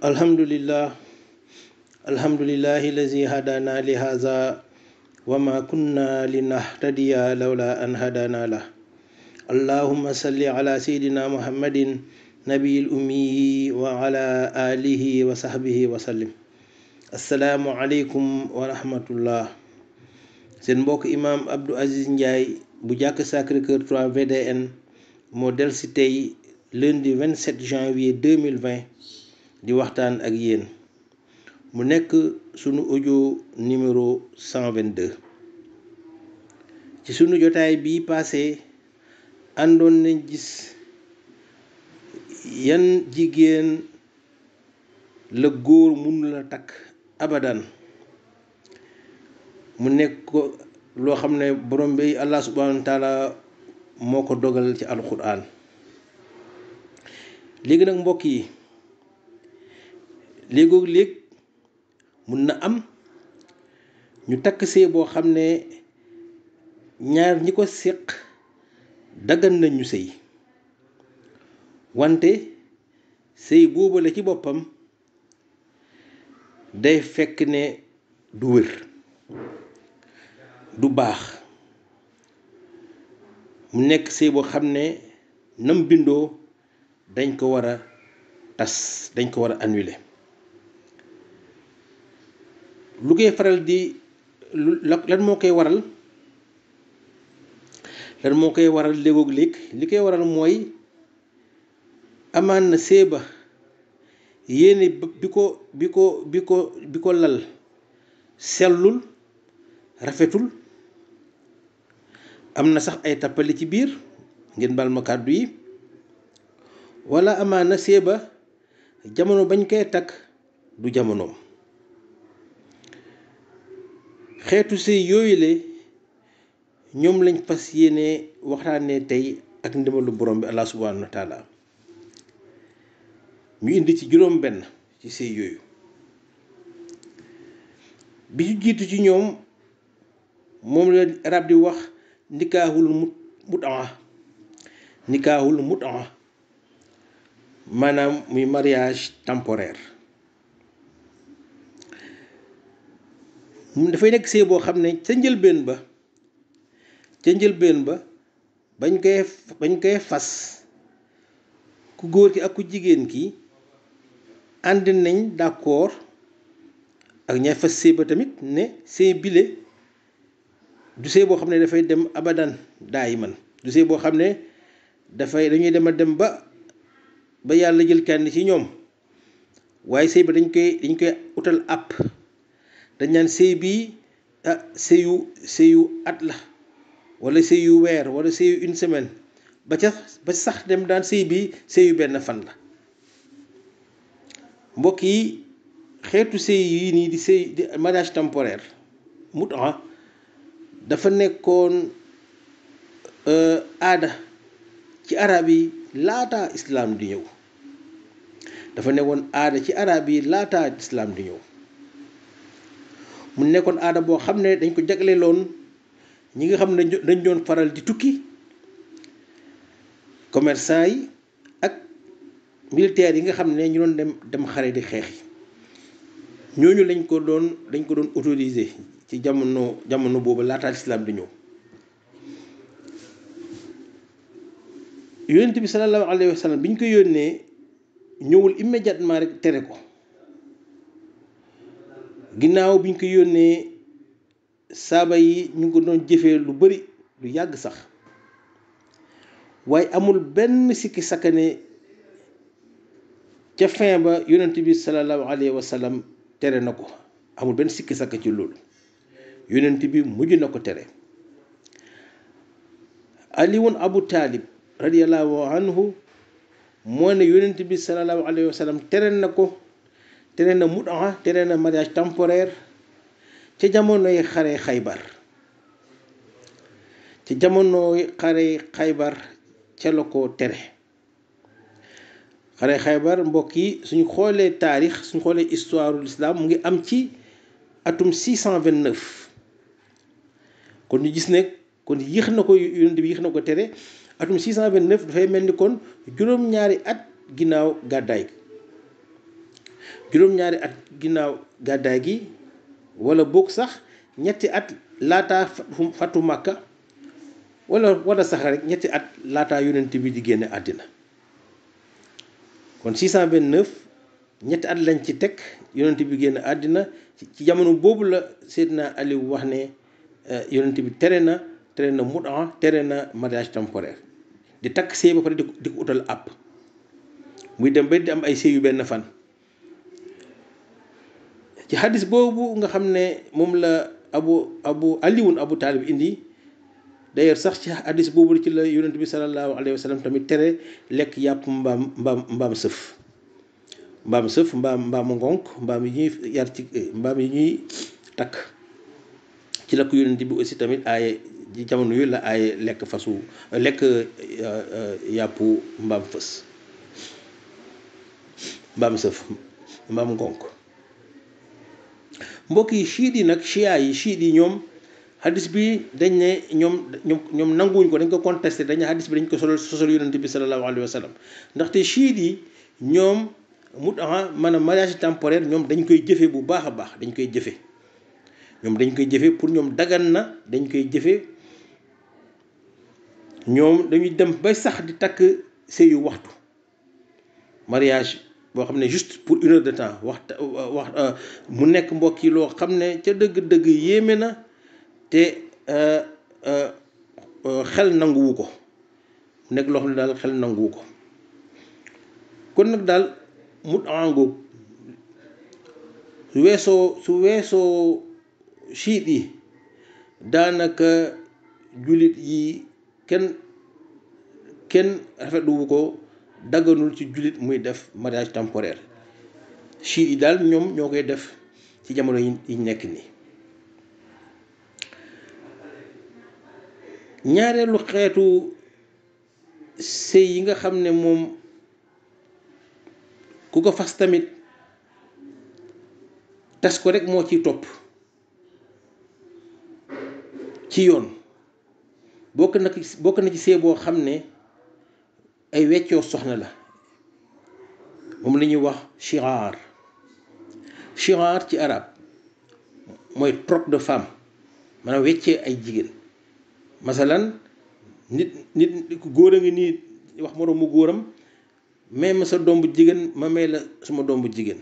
alhamdulillah alhamdulillahi lazi hadana li haza wa ma kunna linahtadiya lawla an hadana lah allahumma salli ala sayidina muhammadin nabiyil ummi wa ala alihi wa sahbihi wa sallim. Assalaamu aleykum wa rahmatullah. Seen mbokk imam Abdou Aziz Ndiaye bu jàkk Sacré-Cœur 3 VDN moo del si tey lundi 27 janvier 2020 di waxtaan ak yéen. mu nekk sunu audio numéro 122. ci sunu jotaay bi passé àndoon nañ gis yan jigéen la góor mënula takk abadan. mu nekk ko loo xam ne borom bi Allah subhanahu wa taala moo ko dogal ci alquran. léegi nag mbokk yi léegoog léeg mun na am ñu takk sëy boo xam ne ñaar ñi ko séq daggan nañ ñu sëy, wante sëy boobu la ci boppam day fekk ne du wér, du baax. mu nekk sëy boo xam ne nam bindoo dañ ko war a tas, dañ ko war a annuler. lu koy faral di lan moo koy waral léegoog léeg li koy waral mooy amaan na sëy ba yéene bi ko lal sellul, rafetul, am na sax ay tappale ci biir, ngeen baal ma kàddu yi, wala amaan na sëy ba jamono bañ koy takk du jamonoom. xeetu sëy yooyu le ñoom lañ fas yéene waxtaanee tey ak ndimbalu borom bi Allah subhanahu wa taala. ñu indi ci juróom benn ci sëy yooyu. bi ci jiitu ci ñoom moom la arab di wax nikaahul mut'a maanaam muy mariage temporaire. dafay nekk sëy boo xam ne ca njëlbeen ba bañ koy fas ku góor ki ak ku jigéen ki ànd nañ d'accord ak ñay fas sëy ba tamit ne sëy bile du sëy boo xam ne dafay dem abadan daayiman, du sëy boo xam ne dañuy dem ba yàlla jël kenn ci ñoom. waaye sëy ba dañ koy utal àpp. dañ naan sëy bii sëyu at la, wala sëyu weer, wala sëyu une semaine, ba sax dem daan sëy bii sëyu benn fan la. mbokk yi, xeetu sëy yi nii di mariage temporaire mut'a dafa nekkoon aada ci arab yi laataa islaam di ñëw. mu nekkoon aada boo xam ne dañ ko jagleeloon ñi nga xam ne dañ doon faral di tukki, commerçant yi ak militaires yi nga xam ne ñu doon dem xare di xeex yi. ñooñu dañ ko doon autoriser ci jamono boobu laataa lislaam di ñëw. yonent bi sallallahu alayhi wa sallam bi ñu ko yónnee ñëwul immédiatement rek tere ko. ginnaaw bi ñu ko yónnee saaba yi ñu ngi ko doon jëfee lu bari, lu yàgg sax, waaye amul benn sikki sakkane ca fin ba yonent bi sallallahu alayhi wa sallam tere na ko. amul benn sikki sakk ci loolu, yonent bi mujj na ko tere. Aliwun Abu Talib radiyallahu anhu moo ne yonent bi sallallahu alayhi wa sallam tere na mut'a, tere na mariage temporaire ca jamonoy xare Xaybar. ca la ko tere. xare Xaybar mbokk yi, suñu xoolee taarix, suñu xoolee histoire l'islam, mu ngi am ci atum 629. kon ñu gis ne kon yéex na ko yonent bi yéex na ko tere. atum 629 dafay mel ni kon juróom-ñaari at ginnaaw gàddaay. juróom-ñaari at ginnaaw gàddaay gi wala boog sax ñetti at laataa fatu Màkka wala sax rek ñetti at laataa yonent bi di génne àddina kon 629 ñetti at lañ ci teg yonent bi génn àddina ci jamono boobu la Seydina Aliou wax ne yonent bi tere na mutaa tere na mariage temporaire di takk sëy ba pare di ko utal àpp muy dem ba di am ay sëy yu benn fan. ci hadis boobu nga xam ne moom la Abu Taalib indi d'ailleurs sax ci hadis boobu ci la yonent bi sallallahu alayhi wa sallam tamit tere lekk yàpp mbaam sëf mbaamu ngonk mbaam yi ñuy yar ci mbaam yi ñuy takk ci la ko yonent bi aussi tamit aaye ci jamono yu la aaye lekk yàpp mbaam sëf mbaam ngonk. mbokk yi chiite yi ñoom hadis bi dañ ne ñoom nanguwuñ ko, dañ ko contesté, dañ ne hadis bi dañ ko sosal yonent bi sallallahu alayhi wa sallam ndaxte chiite yi ñoom maanaam mariage temporaire ñoom dañ koy jëfe bu baax a baax, dañ koy jëfe pour ñoom dagan na, dañ koy jëfe. ñoom dañuy dem ba sax di takk sëyu waxtu mariage boo xam ne juste pour 1 heure de temps mu nekk mbokk yi loo xam ne ca dëgg-dëgg yéeme na te xel nanguwu ko, mu nekk loo xam ne daal xel nanguwu ko. kon nag daal mu àngoog su weesoo chiite yi daanaka jullit yi kenn rafetluwu ko, dagganul ci jullit muy def mariage temporaire. chiite yi daal ñoom ñoo koy def ci jamono yi nekk nii. ñaareelu xeetu sëy yi nga xam ne moom ku ko fas tamit tas ko rek moo ciy topp ci yoon, bokk na ci sëy boo xam ne ay weccoo soxna la, moom la ñuy wax shiraar ci arab mooy troc de femme, maanaam weccee ay jigéen. masalan nit góor a ngi nii wax moroomu góoram may ma sa doom bu jigéen ma may la suma doom bu jigéen,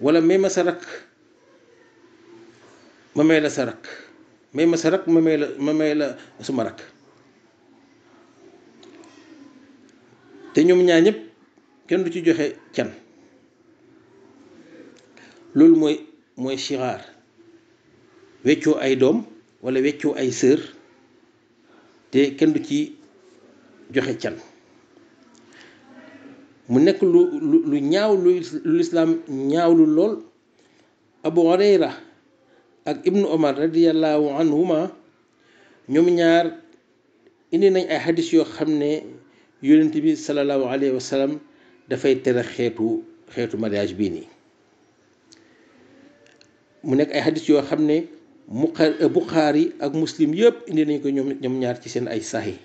wala may ma sa rakk ma may la sa rakk, may ma sa rakk ma may la suma rakk. te ñoom ñaar ñëpp kenn du ci joxe can. loolu mooy shiraar, weccoo ay doom wala weccoo ay sœur te kenn du ci joxe can. mu nekk lu ñaaw lu lislaam ñaawlu lool. Abu Hurayra ak Ibnu Omar radiyallahu anhuma ñoom ñaar indi nañ ay hadis yoo xam ne yonent bi sallallahu alayhi wa sallam dafay tere xeetu mariage bii nii. mu nekk ay hadis yoo xam ne Buxaari ak Muslim yëpp indi nañ ko ñoom ñaar ci seen ay saxiix.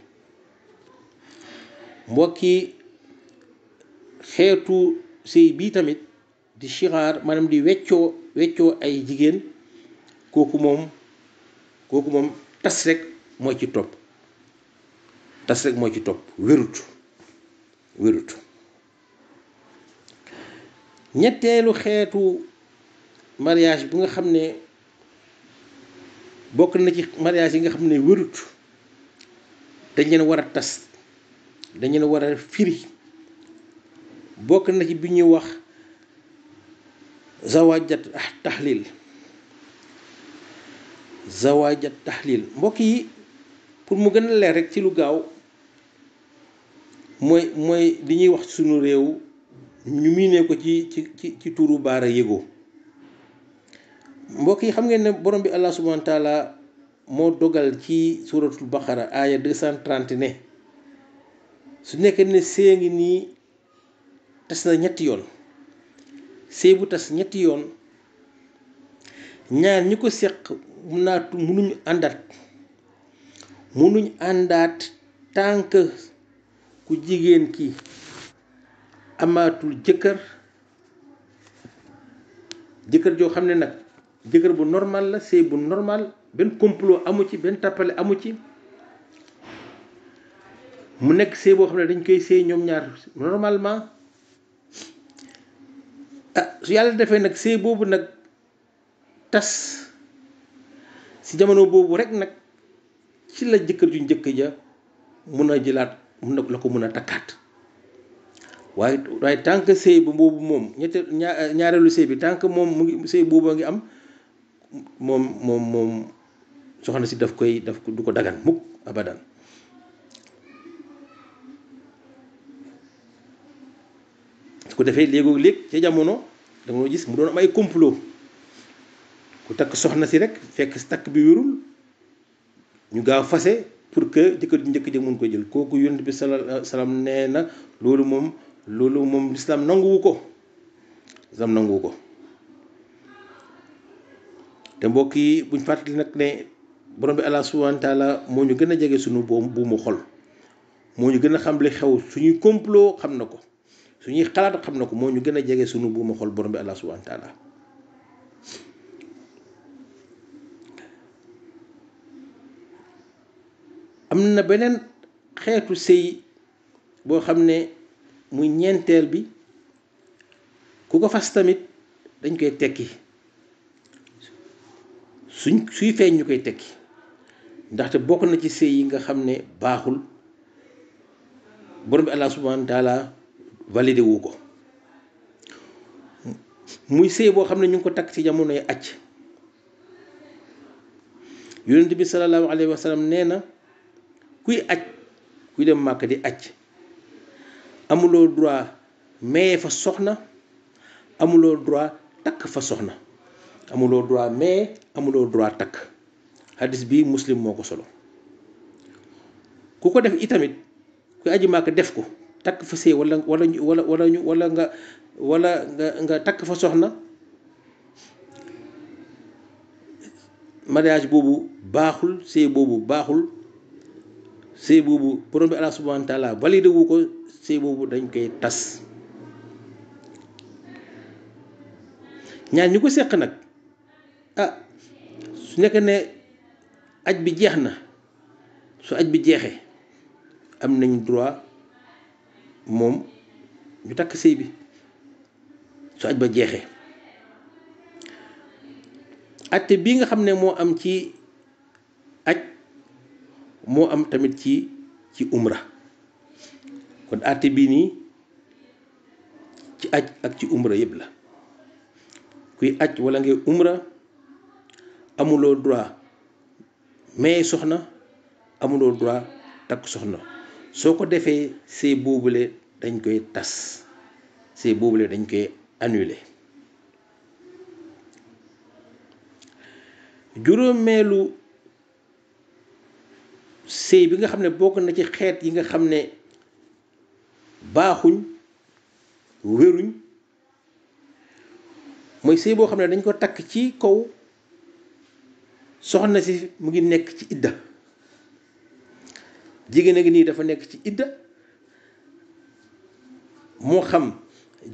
mbokki xeetu sëy bii tamit di shiraar, maanaam di weccoo ay jigéen, kooku moom tas rek moo ci topp, wérut. ñetteelu xeetu mariage bu nga xam ne bokk na ci mariage yi nga xam ne wérut, dañ leen war a tas, dañ leen war a firi. bokk na ci bi ñuy wax zawajat tahlil. mbokk yi pour mu gën a leer rek ci lu gaaw, mooy li ñuy wax sunu réew ñu miinee ko ci turu baara yëgoo. mbokk yi xam ngeen ne borom bi Allah subhanahu wa taala moo dogal ci suratul baqara aaya 230 ne su nekkee ne sëy ngi nii tas na ñetti yoon, sëy bu tas ñetti yoon, ñaar ñi ko seq munuñ àndaat tant que ku jigéen ki amaatul jëkkër jëkkër joo xam ne nag jëkkër bu normal la, sëy bu normal, benn complot amu ci, benn tappale amu ci, mu nekk sëy boo xam ne dañ koy sëy ñoom ñaar normalement. Su yàlla defee nag sëy boobu nag tas si jamono boobu rek nag ci la jëkkër ju njëkk ja mun a jëlaat, mun na la ko mun a takkaat. waaye tant que sëy bu boobu moom ñaareelu sëy bi tant que moom mu ngi sëy boobu a ngi am, moom soxna si du ko dagan mukk abadan. su ko defee léegoo léeg ca jamono da nga gis mu doon am ay complot, ku takk soxna si rek fekk si takk bi wérul, ñu gaaw fase pour que jëkkër ju njëkk ja mun ko jël. kooku yonent bi sallallahu alayhi wa sallam nee na loolu moom lislaam nanguwu ko. te mbokk yi buñ fàttali nag ne borom bi Allah subhanahu wa taala moo ñu gën a jege suñu buumu xol, moo ñu gën a xam li xew, suñuy complot xam na ko, suñuy xalaat xam na ko, moo ñu gën a jege suñu buumu xol borom bi Allah subhanahu wa taala. am na beneen xeetu sëy boo xam ne muy ñeenteel bi, ku ko fas tamit dañ koy tekki, suy feeñ ñu koy tekki, ndaxte bokk na ci sëy yi nga xam ne baaxul, borom bi Allah subhanahu wa taala validé wu ko. muy sëy boo xam ne ñu ngi ko takk ci jamonoy acc. yonent bi sallallahu alayhi wa sallam nee na kuy dem màkk di acc, amuloo droit maye fa soxna, amuloo droit takk fa soxna, amuloo droit maye, amuloo droit takk. hadis bi Muslim moo ko solo. ku ko def itamit, kuy aji màkk def ko, takk fa sëy wala nga takk fa soxna, mariage boobu baaxul, sëy boobu baaxul, sëy boobu borom bi Allah subhanahu wa taala validé wu ko, sëy boobu dañ koy tas. ñaar ñu ko seq nag su nekk ne aj bi jeex na, su aj bi jeexee am nañ droit moom ñu takk sëy bi su aj ba jeexee. atte bi nga xam ne moo am ci aj moo am tamit ci umra. kon atte bii nii ci aj ak ci umra yëpp la. kuy aj wala ngay umra amuloo droit may soxna, amuloo droit takk soxna. soo ko defee sëy boobule dañ koy tas, sëy boobule dañ koy annuler. juróomeelu sëy bi nga xam ne bokk na ci xeet yi nga xam ne baaxuñ, wéruñ, mooy sëy boo xam ne dañ ko takk ci kaw soxna si mu ngi nekk ci idda. jigéen a ngi nii dafa nekk ci idda, moo xam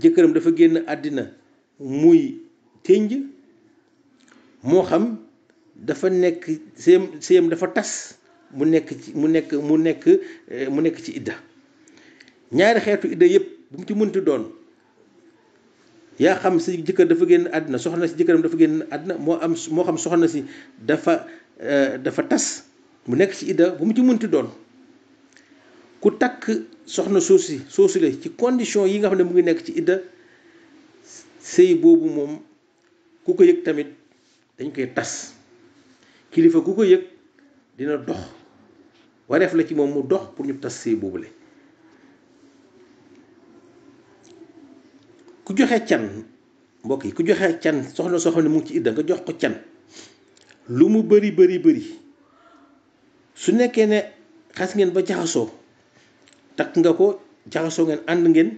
jëkkëram dafa génn àddina muy tënj, moo xam dafa nekk sëyam dafa tas mu nekk ci idda. ñaari xeetu idda yëpp bu mu ci mënti doon, yaa xam si jëkkër dafa génn àddina, soxna si jëkkëram dafa génn àddina, moo xam soxna si dafa tas mu nekk ci idda, bu mu ci mënti doon, ku takk soxna soosu la ci condition yi nga xam ne mu ngi nekk ci idda, sëy boobu moom ku ko yëg tamit dañ koy tas. kilifa ku ko yëg dina dox, wareef la ci moom mu dox pour ñu tas sëy boobule. ku joxe can, mbokk yi, ku joxe can soxna soo xam ne mu ngi ci idda, nga jox ko can lu mu bari su nekkee ne xas ngeen ba jaxasoo, takk nga ko, jaxasoo ngeen, ànd ngeen,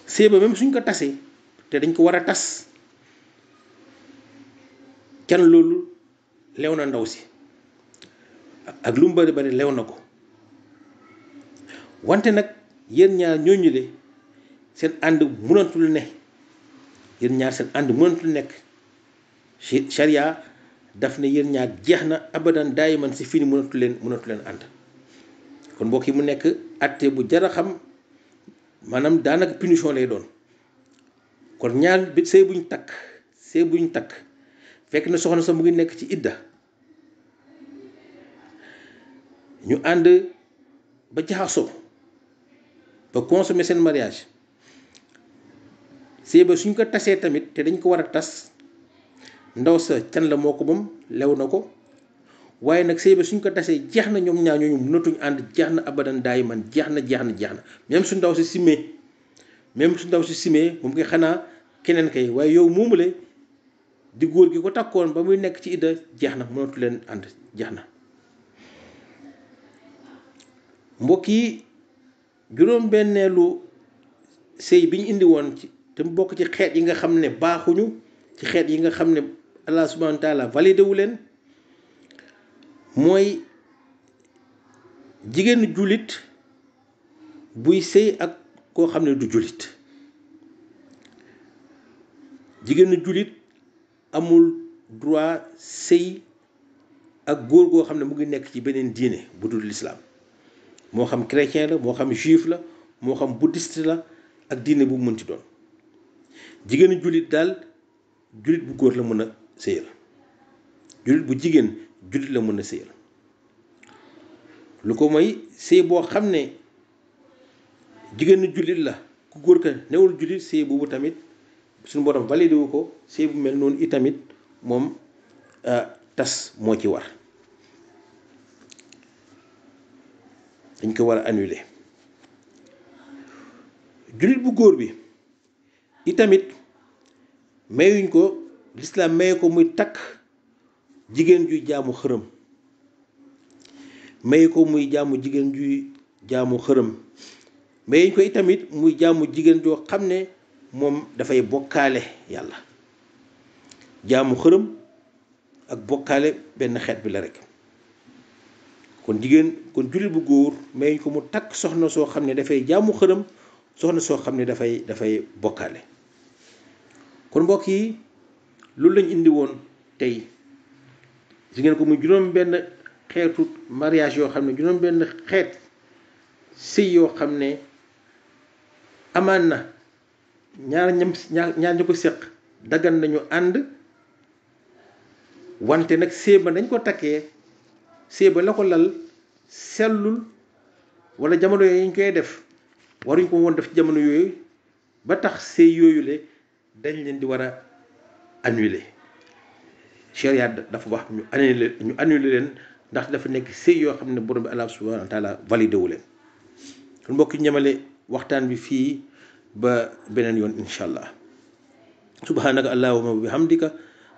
sëy ba même suñ ko tasee te dañ ko war a tas, can loolu lew na ndaw si, ak lu mu bari lew na ko. wante nag yéen ñaar ñooñu le seen ànd mënatul ne, yéen ñaar seen ànd mënatul nekk charia daf ne yéen ñaar jeex na abadan daayiman si fini mënatu leen ànd. kon mbokk yi mu nekk atte bu jar a xam, maanaam daanaka punition lay doon. kon ñaar bi sëy buñ takk fekk na soxna sa mu ngi nekk ci idda, ñu ànd ba jaxasoo ba consommer seen mariage, sëy ba suñ ko tasee tamit te dañ ko war a tas, ndaw sa can la moo ko moom lew na ko, waaye nag sëy ba suñ ko tasee jeex na, ñoom ñaar ñooñu mënatuñ ànd, jeex na abadan daay man, jeex na même su ndaw si simee moom koy xanaa keneen kay, waaye yow moomule di góor gi ko takkoon ba muy nekk ci idda jeex na, mënatu leen ànd, jeex na. mbokk yi juróom-benneelu sëy bi ñu indi woon ci te mu bokk ci xeet yi nga xam ne baaxuñu, ci xeet yi nga xam ne Allah subhanahu wa taala validé wu leen, mooy jigéenu jullit buy sëy ak koo xam ne du jullit. jigéenu jullit amul droit sëy ak góor goo xam ne mu ngi nekk ci beneen diine bu dul lislaam, moo xam chrétien la, moo xam juif la, moo xam bouddhiste la, ak diine bu mu mënti doon. jigéenu jullit daal jullit bu góor la mën a sëyal, jullit bu jigéen jullit la mën a sëyal. lu ko mooy sëy boo xam ne jigéenu jullit la, ku góor ka newul jullit, sëy boobu tamit suñu borom validé wu ko. sëy bu mel noonu itamit moom tas moo ci war, dañ ko war a annuler. jullit bu góor bi itamit mayuñ ko, lislaam maye ko muy takk jigéen juy jaamu xërëm, maye ko muy jigéen juy jaamu xërëm, mayuñ ko itamit muy jaamu jigéen joo xam ne moom dafay bokkaale yàlla. jaamu xërëm ak bokkaale benn xeet bi la rek. kon jullit bu góor mayuñ ko mu takk soxna soo xam ne dafay jaamu xërëm, soxna soo xam ne dafay bokkaale. kon mbokk yi loolu lañ indi woon tey, si ngeen ko muy juróom benn xeetu mariage yoo xam ne, juróom benn xeet sëy yoo xam ne amaan na ñaar ñu ko séq daggan nañu ànd, wante nag sëy ba dañ ko takkee, sëy ba la ko lal sellul, wala jamono yooyu ñu koy def waruñ ko woon def ci jamono yooyu, ba tax sëy yooyu le dañ leen di war a annuler. sharia dafa wax ñu annuler leen, ndax dafa nekk sëy yoo xam ne borom bi Allah subhanahu wa taala validé wu leen. kon mbokk yi ñamale waxtaan bi fii ba beneen yoon incha allah. subhanaka allahumma wa bihamdika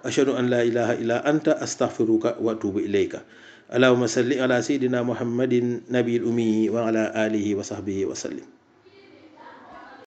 ashhadu an la ilaha illa anta astaghfiruka wa atubu ilayka. allahumma salli ala sayyidina muhammadin nabiyil ummi wa ala alihi wa sahbihi wa sallim.